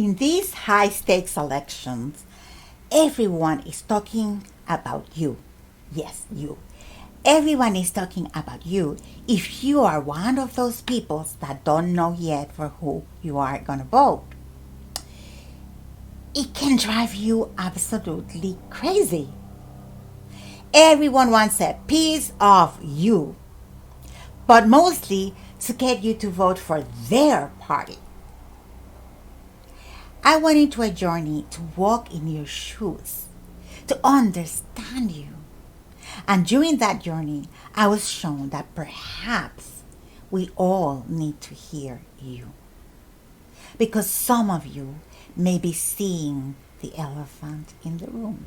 In these high stakes elections, everyone is talking about you. Yes, you. Everyone is talking about you if you are one of those people that don't know yet for who you are going to vote. It can drive you absolutely crazy. Everyone wants a piece of you, but mostly to get you to vote for their party. I went into a journey to walk in your shoes, to understand you. And during that journey, I was shown that perhaps we all need to hear you. Because some of you may be seeing the elephant in the room.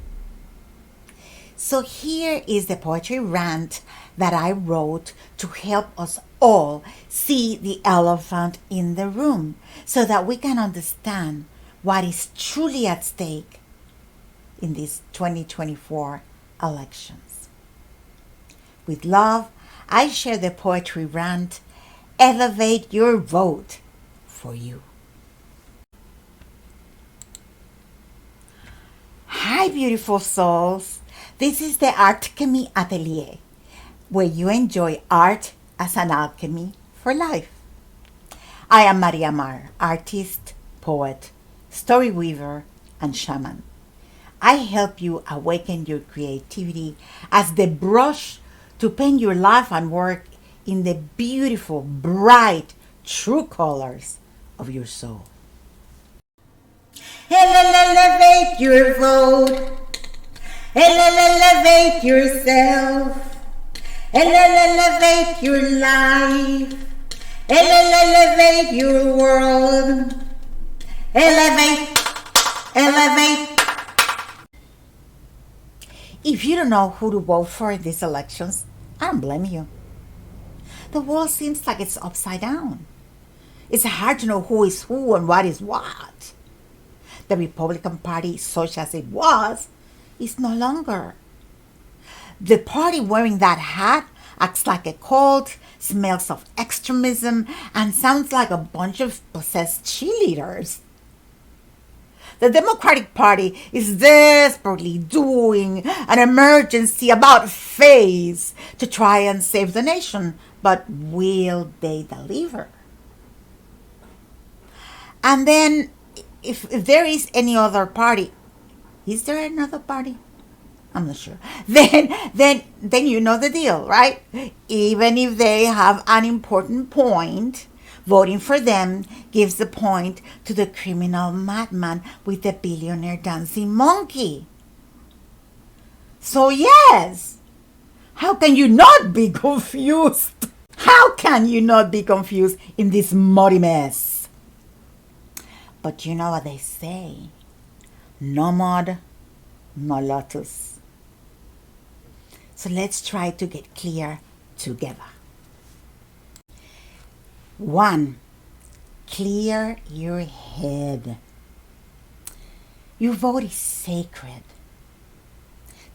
So here is the poetry rant that I wrote to help us all see the elephant in the room so that we can understand what is truly at stake in these 2024 elections. With love, I share the poetry rant, Elevate Your Vote for You. Hi, beautiful souls. This is the Alchemy Atelier, where you enjoy art as an alchemy for life. I am Maria Mar, artist, poet, story weaver, and shaman. I help you awaken your creativity as the brush to paint your life and work in the beautiful, bright, true colors of your soul. Elevate your vote. Elevate yourself. Elevate your life. Elevate your world. Elevate. If you don't know who to vote for in these elections, I don't blame you. The world seems like it's upside down. It's hard to know who is who and what is what. The Republican Party, such as it was, is no longer. The party wearing that hat acts like a cult, smells of extremism, and sounds like a bunch of possessed cheerleaders. The Democratic Party is desperately doing an emergency about face to try and save the nation, but will they deliver? And then, if there is any other party, is there another party? I'm not sure. Then you know the deal, right? Even if they have an important point, voting for them gives the point to the criminal madman with the billionaire dancing monkey. So yes, how can you not be confused? How can you not be confused in this muddy mess? But you know what they say, no mud, no lotus. So let's try to get clear together. 1. Clear your head. Your vote is sacred.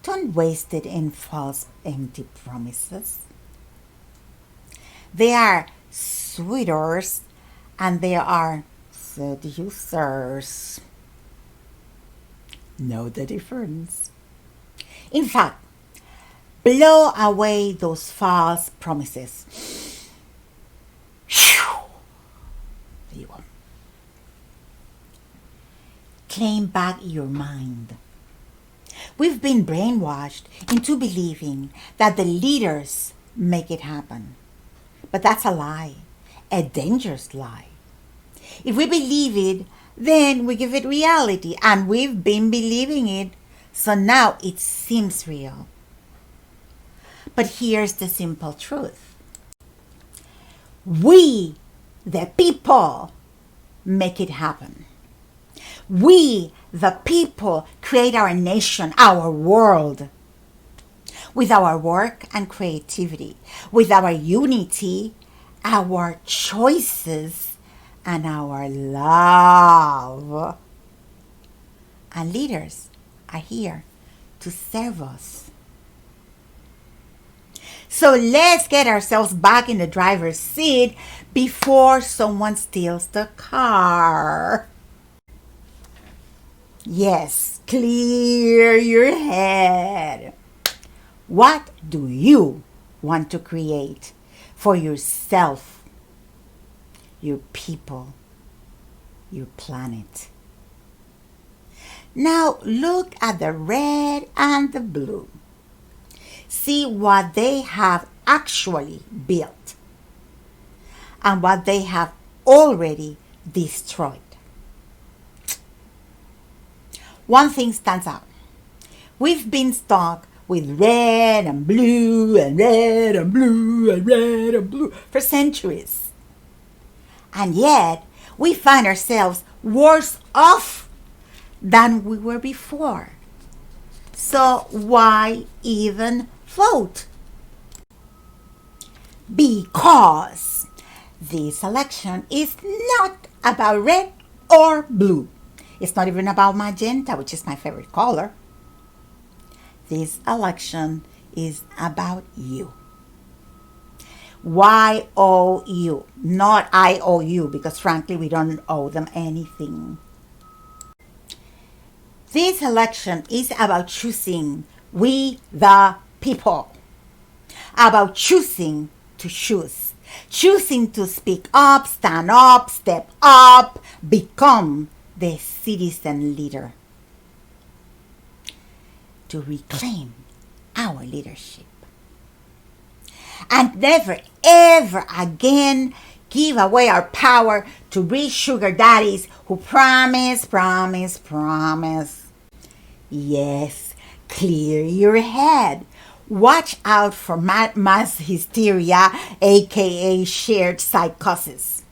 Don't waste it in false, empty promises. They are sweeteners and they are seducers. Know the difference. In fact, blow away those false promises. There you go. Claim back your mind. We've been brainwashed into believing that the leaders make it happen. But that's a lie, a dangerous lie. If we believe it, then we give it reality, and we've been believing it, so now it seems real. But here's the simple truth. We, the people, make it happen. We, the people, create our nation, our world. With our work and creativity, with our unity, our choices, and our love. And leaders are here to serve us. So let's get ourselves back in the driver's seat before someone steals the car. Yes, clear your head. What do you want to create for yourself, your people, your planet? Now look at the red and the blue. See what they have actually built and what they have already destroyed. One thing stands out. We've been stuck with red and blue and red and blue and red and blue for centuries. And yet, we find ourselves worse off than we were before. So why even vote? Because this election is not about red or blue. It's not even about magenta, which is my favorite color. This election is about you. Y-O-U, not I-O-U, because frankly, we don't owe them anything. This election is about choosing we the people, about choosing to choose, choosing to speak up, stand up, step up, become the citizen leader, to reclaim our leadership. And never, ever again give away our power to rich sugar daddies who promise. Yes, clear your head. Watch out for mass hysteria, aka shared psychosis.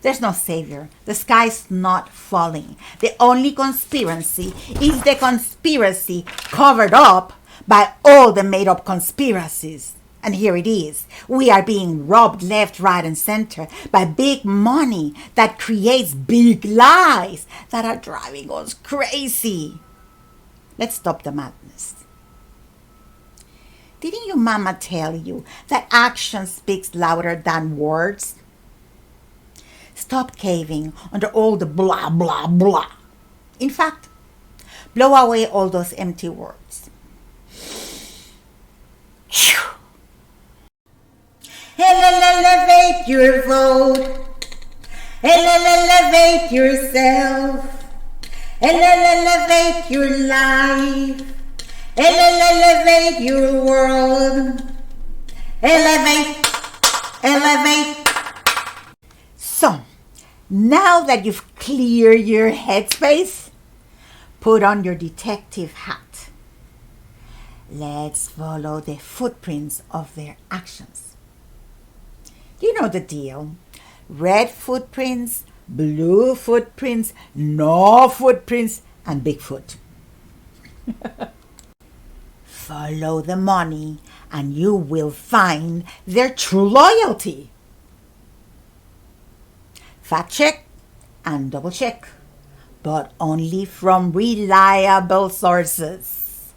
There's no savior. The sky's not falling. The only conspiracy is the conspiracy covered up by all the made up conspiracies. And here it is. We are being robbed left, right, and center by big money that creates big lies that are driving us crazy. Let's stop the madness. Didn't your mama tell you that action speaks louder than words? Stop caving under all the blah, blah, blah. In fact, blow away all those empty words. Elevate your vote. Elevate yourself. Elevate your life. Elevate your world. Elevate. So, now that you've cleared your headspace, put on your detective hat. Let's follow the footprints of their actions. You know the deal. Red footprints, blue footprints, no footprints, and Bigfoot. Follow the money and you will find their true loyalty. Fact check and double check, but only from reliable sources.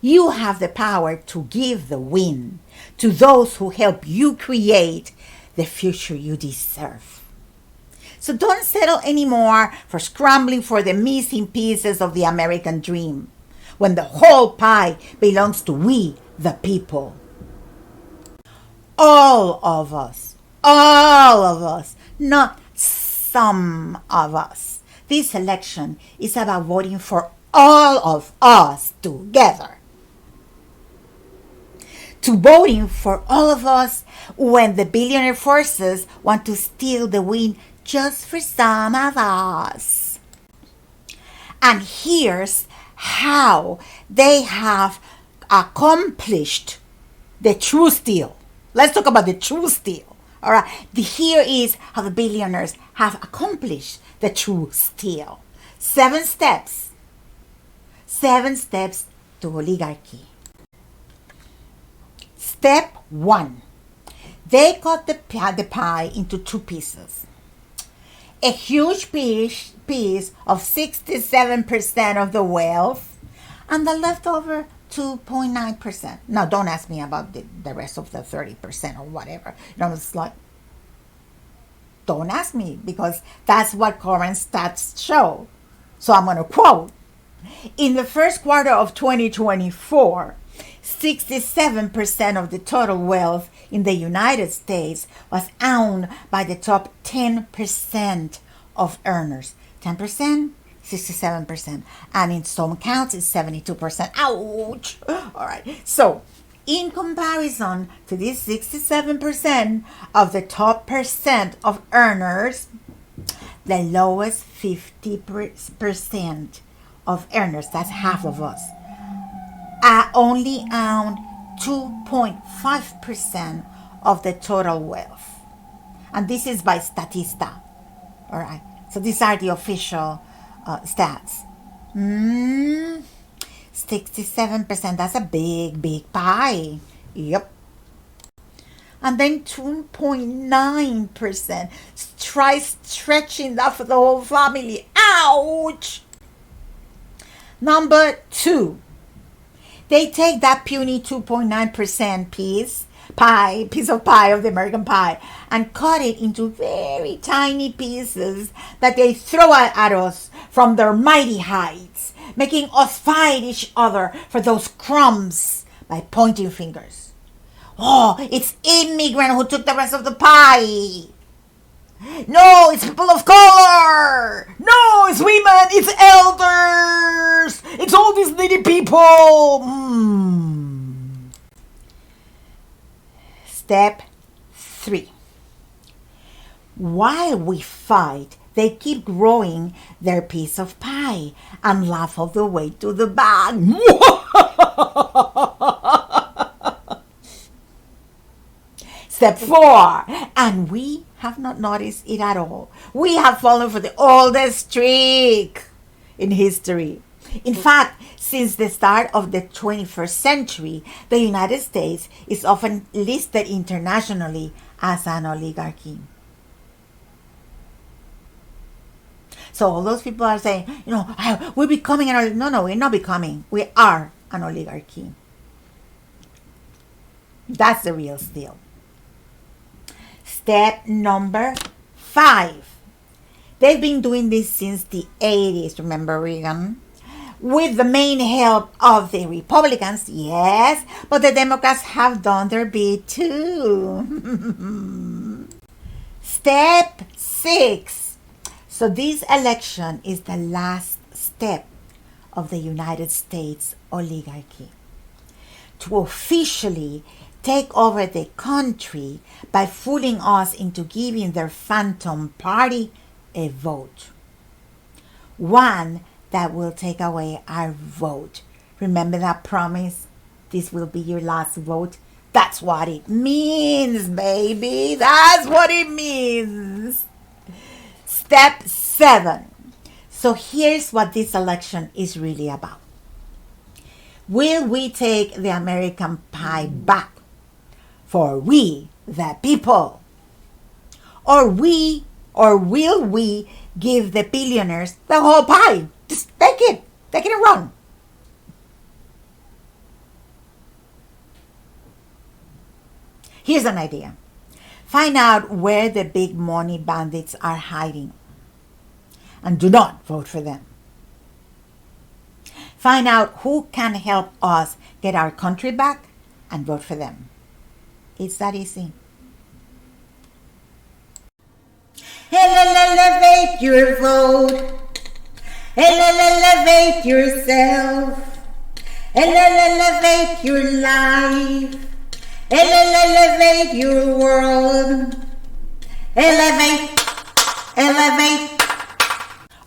You have the power to give the win to those who help you create the future you deserve. So don't settle anymore for scrambling for the missing pieces of the American dream when the whole pie belongs to we, the people. All of us, not some of us. This election is about voting for all of us together. To voting for all of us when the billionaire forces want to steal the win just for some of us. And here's how they have accomplished the true steal. Let's talk about the true steal. All right. Here is how the billionaires have accomplished the true steal. 7 steps. 7 steps to oligarchy. Step 1. They cut the pie into 2 pieces. A huge piece of 67% of the wealth and the leftover 2.9%. Now, don't ask me about the rest of the 30% or whatever. It's like, don't ask me, because that's what current stats show. So I'm going to quote. In the first quarter of 2024, 67% of the total wealth in the United States was owned by the top 10% of earners. 10%, 67%. And in some counts, it's 72%. Ouch! All right. So, in comparison to this 67% of the top percent of earners, the lowest 50% of earners, that's half of us, only own 2.5% of the total wealth. And this is by Statista. All right. So these are the official stats. 67%, that's a big, big pie. Yep. And then 2.9%. Try stretching that for the whole family. Ouch! Number 2. They take that puny 2.9% piece of pie of the American pie and cut it into very tiny pieces that they throw at us from their mighty heights, making us fight each other for those crumbs by pointing fingers. Oh, it's immigrant who took the rest of the pie. No, it's people of color. No, it's women. It's elders. It's all these needy people. Step 3. While we fight, they keep growing their piece of pie and laugh all the way to the bag. Step 4. And we have not noticed it at all. We have fallen for the oldest trick in history. In fact, since the start of the 21st century, the United States is often listed internationally as an oligarchy. So all those people are saying, we're becoming an oligarchy. No, we're not becoming. We are an oligarchy. That's the real deal. Step number 5. They've been doing this since the 80s, remember Reagan? With the main help of the Republicans, yes, but the Democrats have done their bit too. Step 6. So this election is the last step of the United States oligarchy to officially take over the country by fooling us into giving their phantom party a vote. One that will take away our vote. Remember that promise? This will be your last vote. That's what it means, baby. That's what it means. Step 7. So here's what this election is really about. Will we take the American pie back for we, the people? Or will we give the billionaires the whole pie? Just take it and run. Here's an idea. Find out where the big money bandits are hiding and do not vote for them. Find out who can help us get our country back and vote for them. It's that easy. Elevate your vote. Elevate yourself. Elevate your life. Elevate your world. Elevate.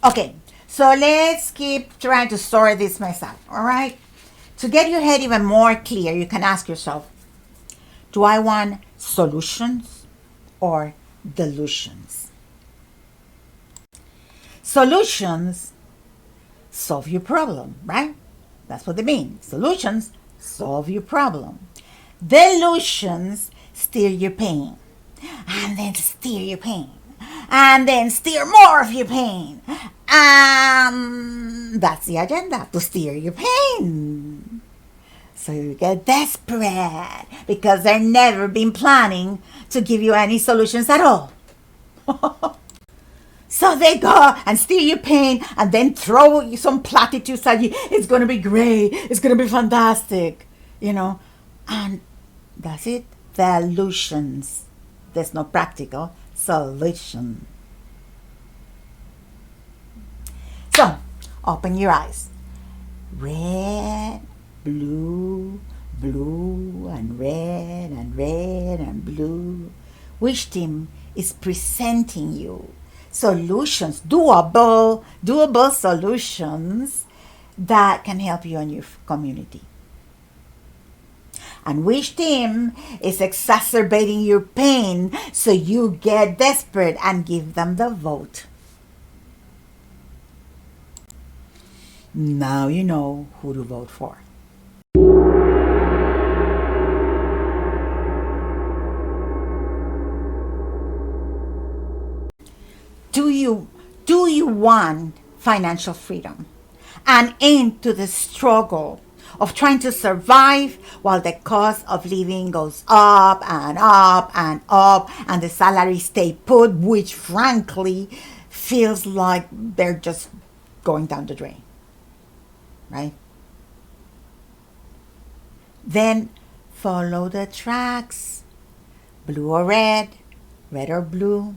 Okay, so let's keep trying to sort this mess out, all right? To get your head even more clear, you can ask yourself, do I want solutions or delusions? Solutions solve your problem, right? That's what they mean. Solutions solve your problem. Delusions steer your pain. And then steer your pain. And then steer more of your pain. That's the agenda, to steer your pain. So you get desperate because they've never been planning to give you any solutions at all. So they go and steal your pain and then throw you some platitudes at you. It's going to be great. It's going to be fantastic. And that's it. The illusions. There's no practical solution. So, open your eyes. Red, blue, blue, and red, and red, and blue. Which team is presenting you solutions, doable solutions that can help you and your community? And which team is exacerbating your pain so you get desperate and give them the vote? Now you know who to vote for. Do you want financial freedom? An end to the struggle of trying to survive while the cost of living goes up and up and up and the salaries stay put, which frankly feels like they're just going down the drain, right? Then follow the tracks. Blue or red, red or blue.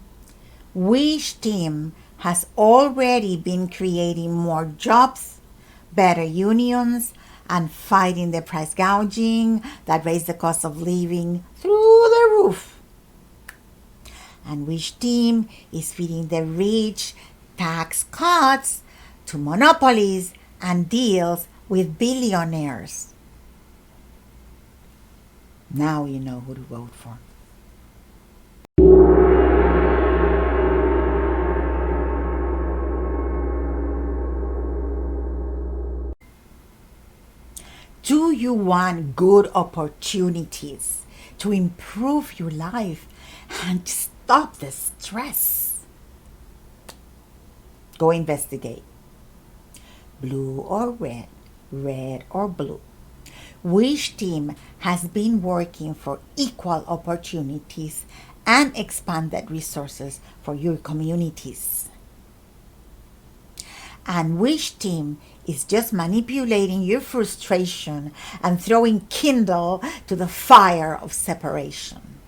Which team has already been creating more jobs, better unions, and fighting the price gouging that raised the cost of living through the roof? And which team is feeding the rich tax cuts to monopolies and deals with billionaires? Now you know who to vote for. Do you want good opportunities to improve your life and stop the stress? Go investigate. Blue or red, red or blue. Which team has been working for equal opportunities and expanded resources for your communities? And which team is just manipulating your frustration and throwing kindle to the fire of separation?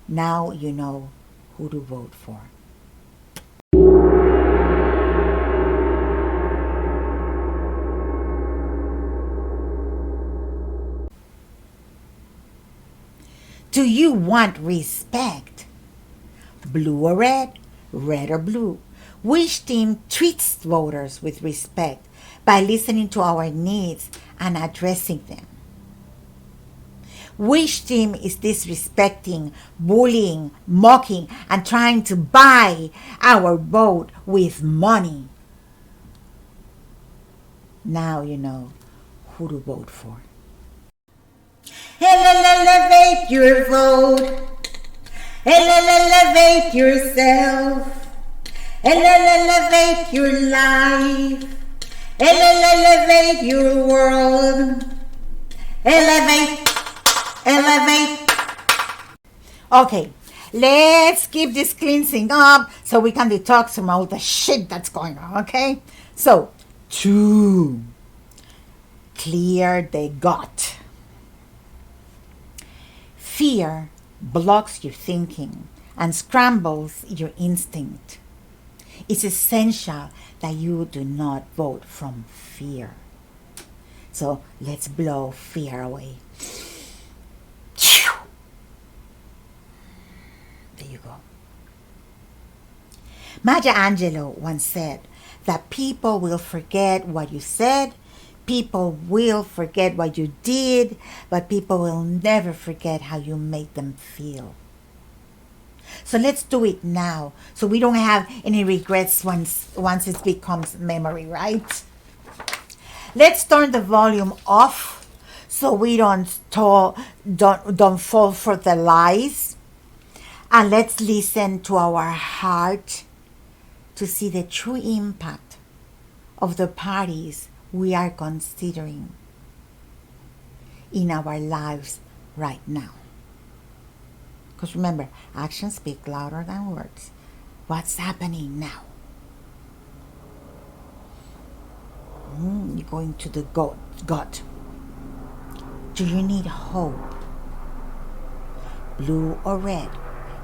Now you know who to vote for. Do you want respect? Blue or red, red or blue? Which team treats voters with respect by listening to our needs and addressing them? Which team is disrespecting, bullying, mocking, and trying to buy our vote with money? Now you know who to vote for. Elevate your vote. Elevate yourself. Elevate your life. Elevate your world. Elevate. Okay, let's keep this cleansing up so we can detox from all the shit that's going on, okay? So, 2, clear the gut. Fear blocks your thinking and scrambles your instinct. It's essential that you do not vote from fear. So let's blow fear away. There you go. Maya Angelou once said that people will forget what you said, people will forget what you did, but people will never forget how you made them feel. So let's do it now so we don't have any regrets once it becomes memory, right? Let's turn the volume off so we don't fall for the lies. And let's listen to our heart to see the true impact of the parties we are considering in our lives right now. Because remember, actions speak louder than words. What's happening now? You're going to the gut. Do you need hope? Blue or red?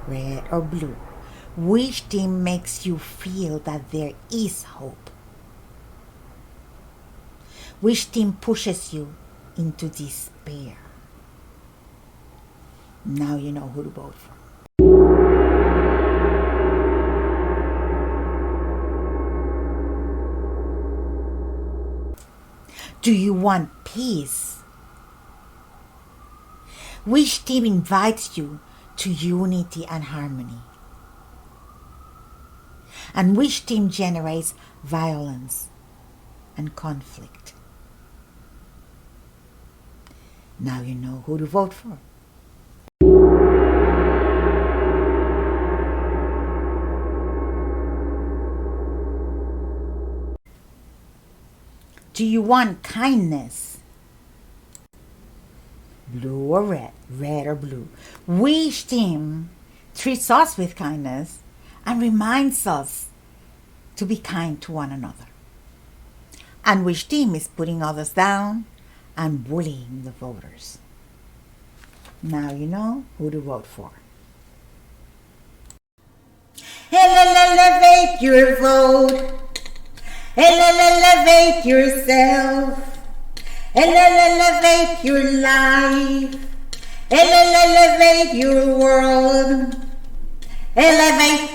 Red or blue? Which team makes you feel that there is hope? Which team pushes you into despair? Now you know who to vote for. Do you want peace? Which team invites you to unity and harmony? And which team generates violence and conflict? Now you know who to vote for. Do you want kindness? Blue or red? Red or blue? Which team treats us with kindness and reminds us to be kind to one another? And which team is putting others down and bullying the voters? Now you know who to vote for. Elevate your vote. Elevate yourself. Elevate your life. Elevate your world. Elevate.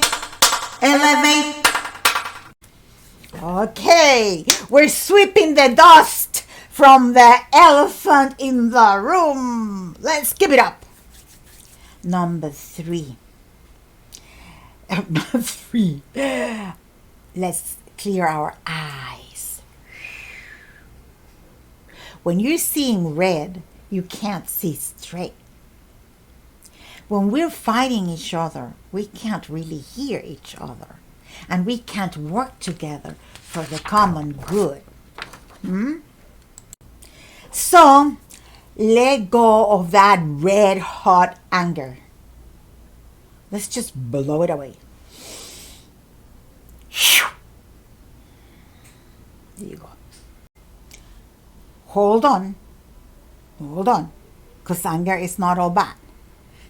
Okay, we're sweeping the dust from the elephant in the room. Let's give it up. Number 3. Number 3. Let's clear our eyes. When you're seeing red, you can't see straight. When we're fighting each other, we can't really hear each other. And we can't work together for the common good. So, let go of that red hot anger. Let's just blow it away. There you go. Hold on, because anger is not all bad.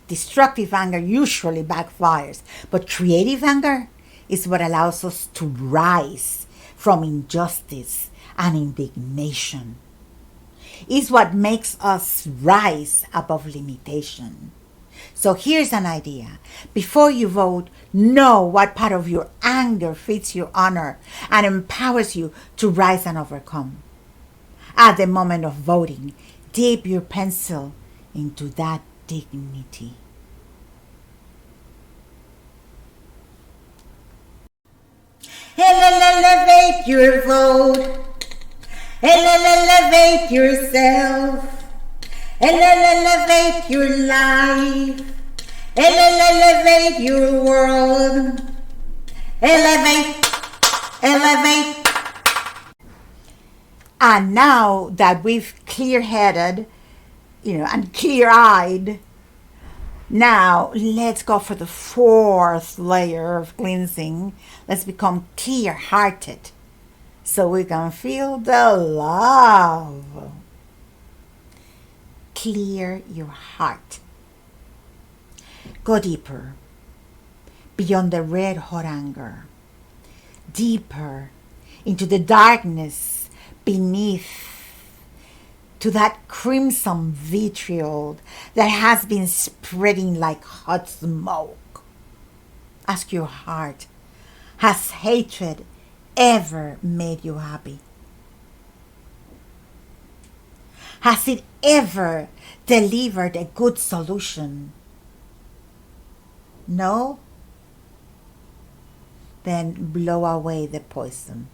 Destructive anger usually backfires, but creative anger is what allows us to rise from injustice and indignation. It's what makes us rise above limitation. So here's an idea. Before you vote, know what part of your anger fits your honor and empowers you to rise and overcome. At the moment of voting, dip your pencil into that dignity. Elevate your vote. Elevate yourself. Elevate your life. Elevate your world. Elevate. And now that we've clear-headed, and clear-eyed, now let's go for the 4th layer of cleansing. Let's become clear-hearted so we can feel the love. Clear your heart. Go deeper, beyond the red hot anger, deeper into the darkness beneath, to that crimson vitriol that has been spreading like hot smoke. Ask your heart, has hatred ever made you happy? Has it ever delivered a good solution? No? Then blow away the poison.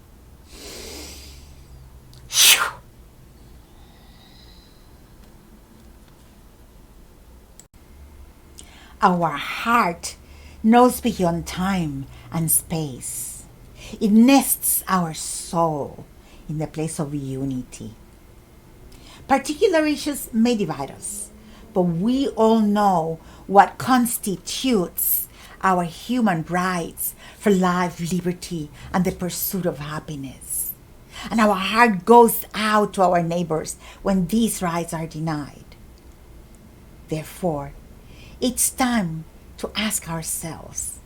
Our heart knows beyond time and space. It nests our soul in the place of unity. Particular issues may divide us, but we all know what constitutes our human rights for life, liberty, and the pursuit of happiness. And our heart goes out to our neighbors when these rights are denied. Therefore, it's time to ask ourselves,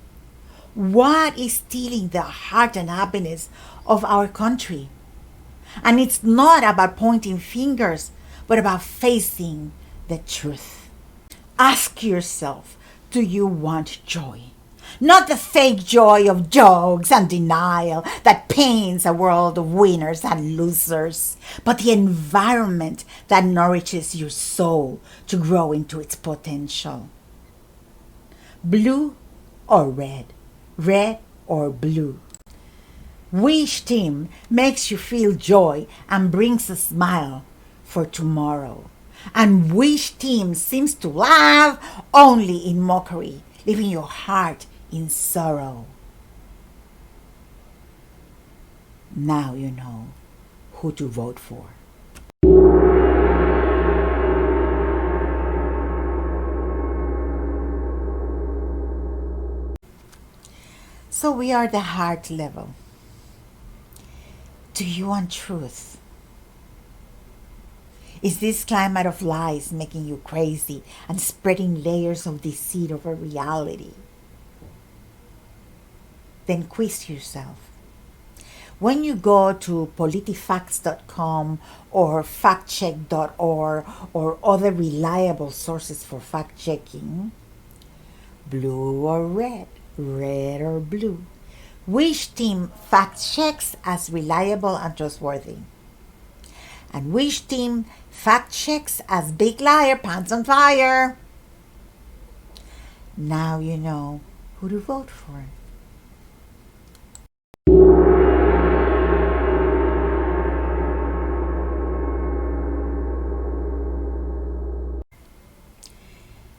what is stealing the heart and happiness of our country? And it's not about pointing fingers, but about facing the truth. Ask yourself, do you want joy? Not the fake joy of jokes and denial that paints a world of winners and losers, but the environment that nourishes your soul to grow into its potential. Blue or red? Red or blue? Which team makes you feel joy and brings a smile for tomorrow? And which team seems to laugh only in mockery, leaving your heart in sorrow? Now you know who to vote for. So we are the heart level. Do you want truth? Is this climate of lies making you crazy and spreading layers of deceit over reality? Then quiz yourself. When you go to politifacts.com or factcheck.org or other reliable sources for fact checking, blue or red, red or blue, which team fact checks as reliable and trustworthy? And which team fact checks as big liar, pants on fire? Now you know who to vote for.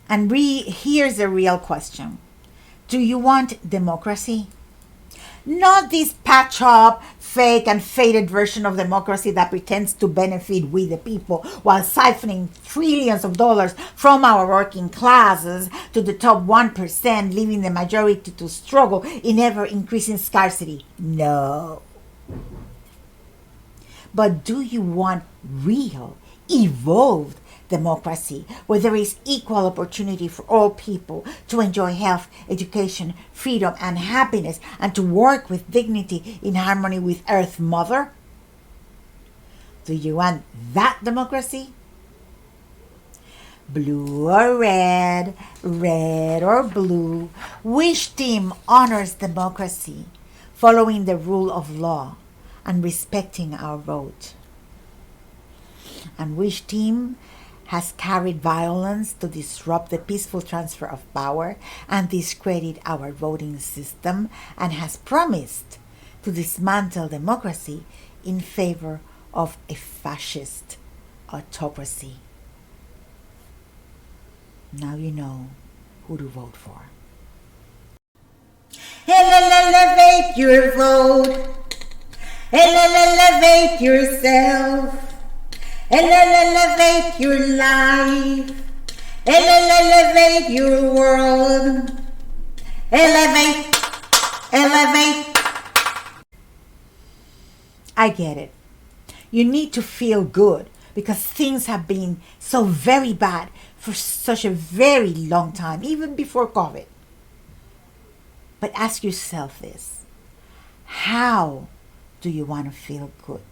And here's a real question. Do you want democracy? Not this patch up, fake and faded version of democracy that pretends to benefit we the people while siphoning trillions of dollars from our working classes to the top 1%, leaving the majority to struggle in ever-increasing scarcity. No. But do you want real, evolved democracy where there is equal opportunity for all people to enjoy health, education, freedom, and happiness, and to work with dignity in harmony with Earth Mother? Do you want that democracy? Blue or red, red or blue, which team honors democracy, following the rule of law and respecting our vote? And which team has carried violence to disrupt the peaceful transfer of power and discredit our voting system, and has promised to dismantle democracy in favor of a fascist autocracy? Now you know who to vote for. Elevate your vote. Elevate yourself. Elevate your life. Elevate your world. Elevate. I get it. You need to feel good because things have been so very bad for such a very long time, even before COVID. But ask yourself this. How do you want to feel good?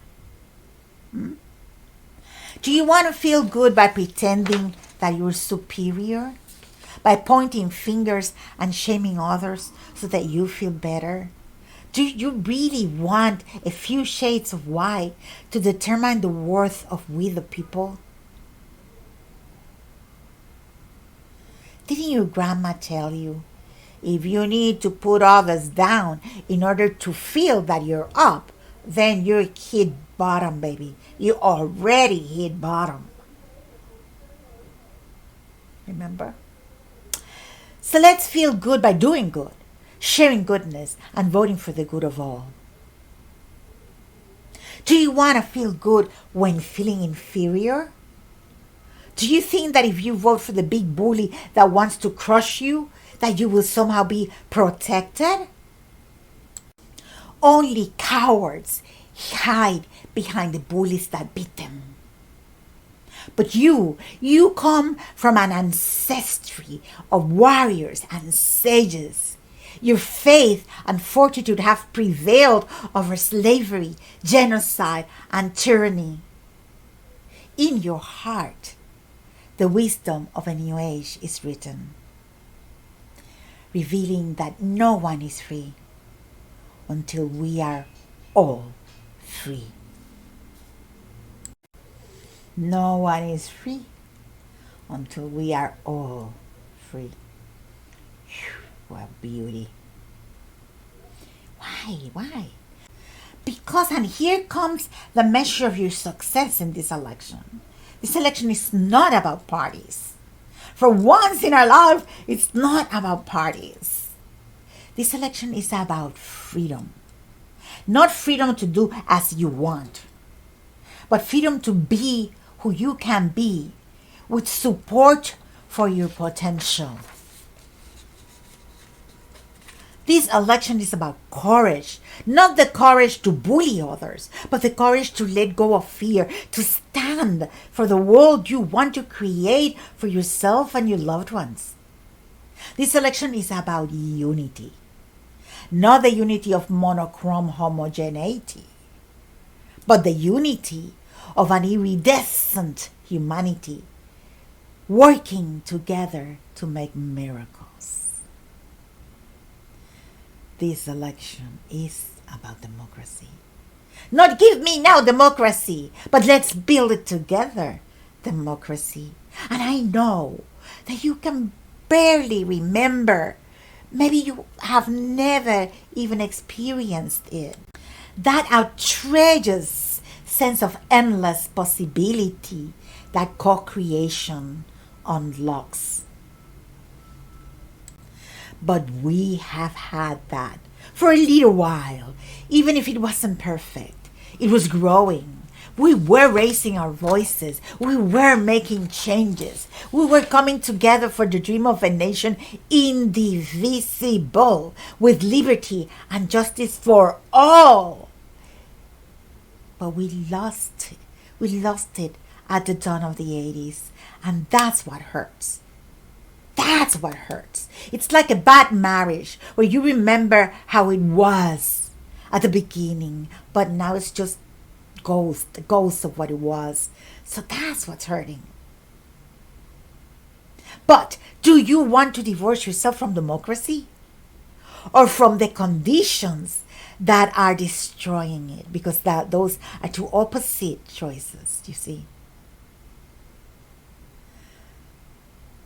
Do you want to feel good by pretending that you're superior? By pointing fingers and shaming others so that you feel better? Do you really want a few shades of white to determine the worth of we the people? Didn't your grandma tell you, if you need to put others down in order to feel that you're up, then you're hit bottom, baby. You already hit bottom. Remember? So let's feel good by doing good, sharing goodness, and voting for the good of all. Do you want to feel good when feeling inferior? Do you think that if you vote for the big bully that wants to crush you, that you will somehow be protected? Only cowards hide behind the bullies that beat them. But you come from an ancestry of warriors and sages. Your faith and fortitude have prevailed over slavery, genocide, and tyranny. In your heart, the wisdom of a new age is written, revealing that no one is free until we are all free. No one is free until we are all free. Whew, what beauty. Why? Because, and here comes the measure of your success in this election. This election is not about parties. For once in our life, it's not about parties. This election is about freedom. Not freedom to do as you want, but freedom to be who you can be with support for your potential. This election is about courage, not the courage to bully others, but the courage to let go of fear, to stand for the world you want to create for yourself and your loved ones. This election is about unity, not the unity of monochrome homogeneity, but the unity of an iridescent humanity working together to make miracles. This election is about democracy. Not give me now democracy, but let's build it together, democracy. And I know that you can barely remember, maybe you have never even experienced it, that outrageous sense of endless possibility that co-creation unlocks. But we have had that for a little while, even if it wasn't perfect. It was growing. We were raising our voices. We were making changes. We were coming together for the dream of a nation indivisible, with liberty and justice for all. But we lost it. We lost it at the dawn of the 80s. And that's what hurts. That's what hurts. It's like a bad marriage where you remember how it was at the beginning, but now it's just ghost of what it was. So that's what's hurting. But do you want to divorce yourself from democracy? Or from the conditions that are destroying it? Because those are two opposite choices, you see.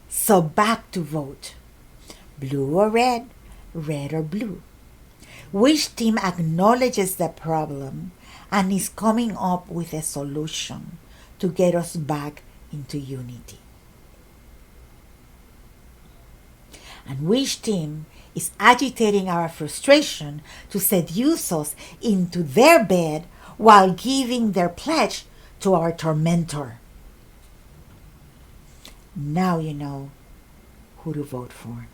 So back to vote. Blue or red, red or blue. Which team acknowledges the problem and is coming up with a solution to get us back into unity? And which team is agitating our frustration to seduce us into their bed while giving their pledge to our tormentor? Now you know who to vote for.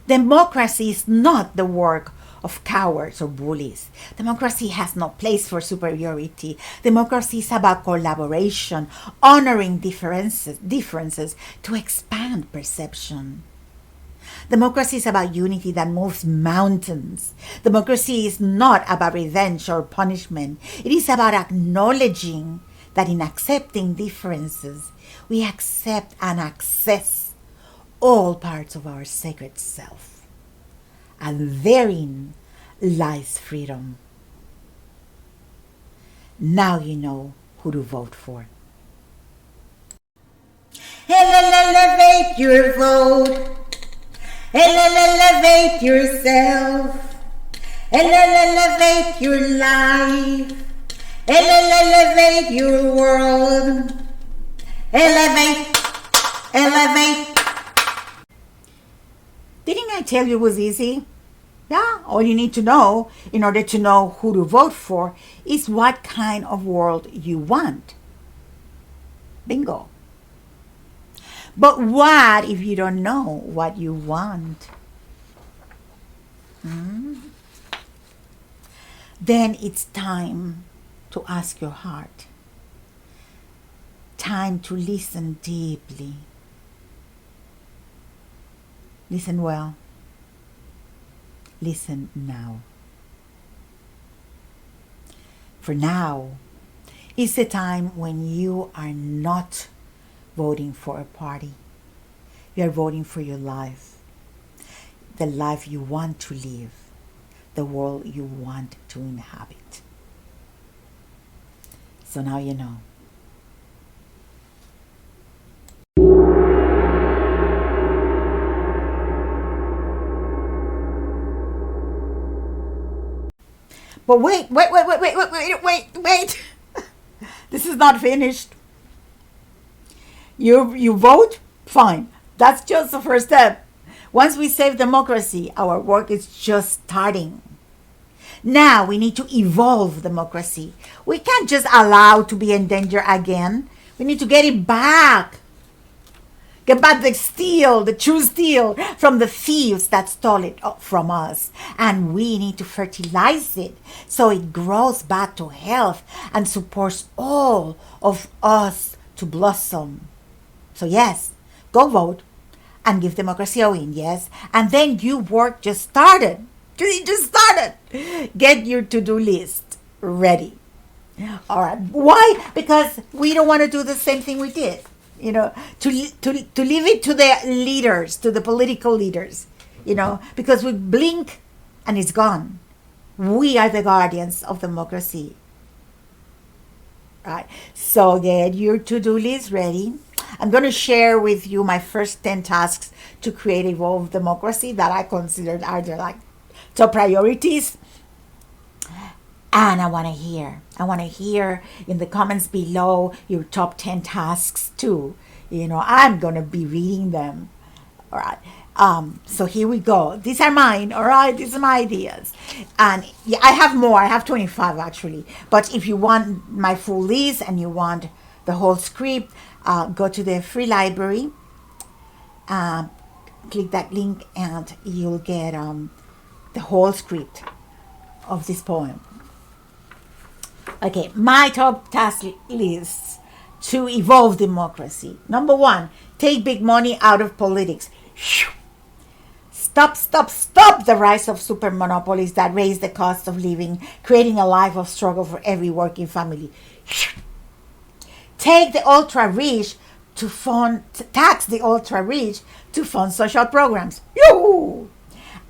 Democracy is not the work of cowards or bullies. Democracy has no place for superiority. Democracy is about collaboration, honoring differences to expand perception. Democracy is about unity that moves mountains. Democracy is not about revenge or punishment. It is about acknowledging that in accepting differences, we accept and access all parts of our sacred self. And therein lies freedom. Now you know who to vote for. Elevate your vote. Elevate yourself. Elevate your life. Elevate your world. Elevate. Didn't I tell you it was easy? Yeah, all you need to know in order to know who to vote for is what kind of world you want. Bingo. But what if you don't know what you want? Then it's time to ask your heart. Time to listen deeply. Listen well. Listen now. For now is the time when you are not voting for a party. You are voting for your life, the life you want to live, the world you want to inhabit. So now you know. But wait. This is not finished. You vote? Fine. That's just the first step. Once we save democracy, our work is just starting. Now we need to evolve democracy. We can't just allow to be in danger again. We need to get it back. Get back the steel, the true steel, from the thieves that stole it from us. And we need to fertilize it so it grows back to health and supports all of us to blossom. So yes, go vote and give democracy a win, yes? And then your work just started. It just started. Get your to-do list ready. All right. Why? Because we don't want to do the same thing we did. To leave it to the leaders, to the political leaders, because we blink and it's gone. We are the guardians of democracy. Right. So get your to-do list ready. I'm going to share with you my first 10 tasks to create evolved democracy that I consider are the top priorities. And I want to hear in the comments below your top 10 tasks too. I'm going to be reading them. All right. So here we go. These are mine. All right. These are my ideas. And yeah, I have more. I have 25 actually. But if you want my full list and you want the whole script, go to the free library. Click that link and you'll get the whole script of this poem. Okay, my top task lists to evolve democracy. Number 1, take big money out of politics. Stop the rise of super monopolies that raise the cost of living, creating a life of struggle for every working family. Tax the ultra rich to fund social programs. Yoo!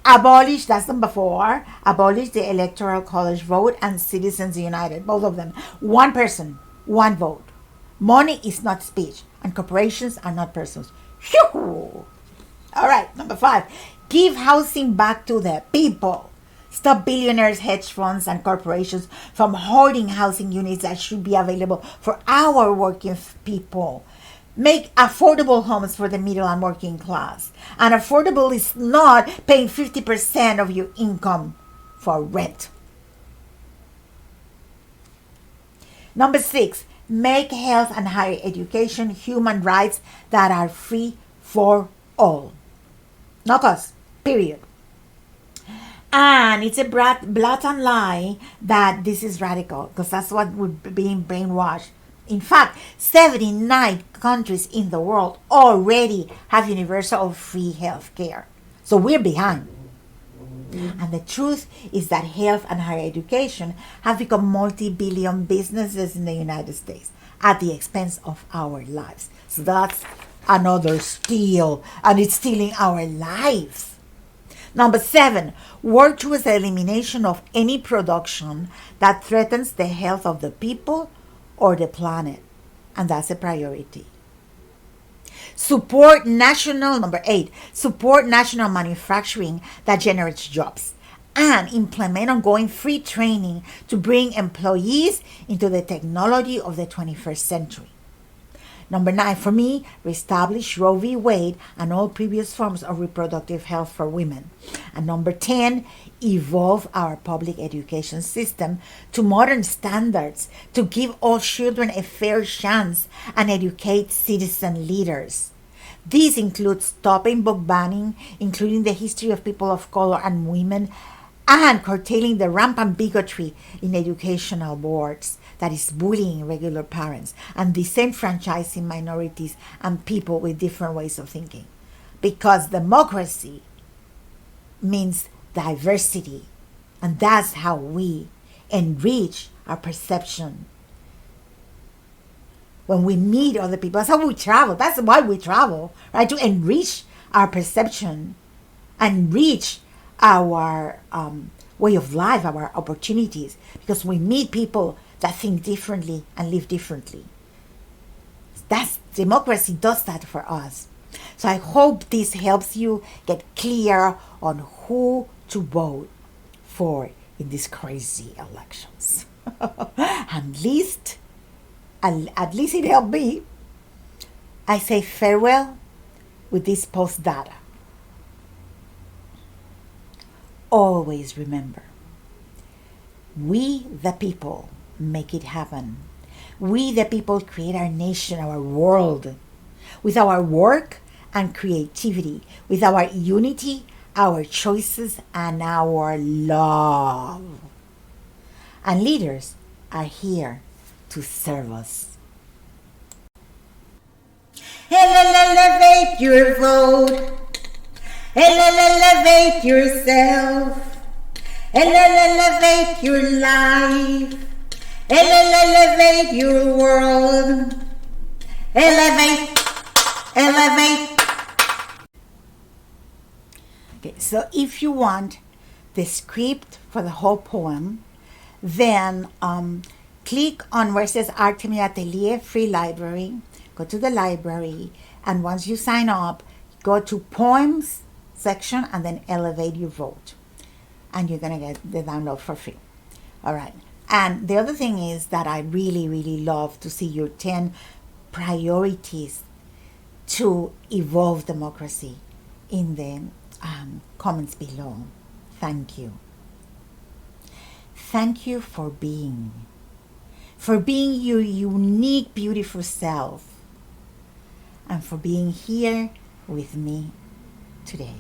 Abolish, that's number 4, abolish the electoral college vote and Citizens United, both of them. One person, one vote. Money is not speech, and corporations are not persons. Phew! All right, number 5, give housing back to the people. Stop billionaires, hedge funds, and corporations from hoarding housing units that should be available for our working people. Make affordable homes for the middle and working class. And affordable is not paying 50% of your income for rent. Number 6, make health and higher education human rights that are free for all. No cost, period. And it's a blatant lie that this is radical, because that's what we're being brainwashed. In fact, 79 countries in the world already have universal free health care. So we're behind. And the truth is that health and higher education have become multi-billion businesses in the United States at the expense of our lives. So that's another steal, and it's stealing our lives. Number 7, work towards the elimination of any production that threatens the health of the people or the planet, and that's a priority. Number 8, support national manufacturing that generates jobs, and implement ongoing free training to bring employees into the technology of the 21st century. Number 9, for me, reestablish Roe v. Wade and all previous forms of reproductive health for women. And number 10, evolve our public education system to modern standards to give all children a fair chance and educate citizen leaders. This includes stopping book banning, including the history of people of color and women, and curtailing the rampant bigotry in educational boards that is bullying regular parents and disenfranchising minorities and people with different ways of thinking. Because democracy means diversity, and that's how we enrich our perception. When we meet other people, that's how we travel. That's why we travel, right? To enrich our perception, enrich our way of life, our opportunities, because we meet people that think differently and live differently. That's democracy does that for us. So I hope this helps you get clear on who to vote for in these crazy elections. At least it helped me. I say farewell with this post data. Always remember, we the people make it happen. We the people create our nation, our world, with our work and creativity, with our unity, our choices, and our love. And leaders are here to serve us. Elevate your vote. Elevate yourself. Elevate your life. Elevate your world. Elevate. Okay, so if you want the script for the whole poem, then click on where it says Artemi Atelier Free Library. Go to the library, and once you sign up, go to Poems section and then Elevate Your Vote. And you're going to get the download for free. All right. And the other thing is that I really, really love to see your 10 priorities to evolve democracy in the comments below. Thank you. Thank you for being your unique, beautiful self, and for being here with me today.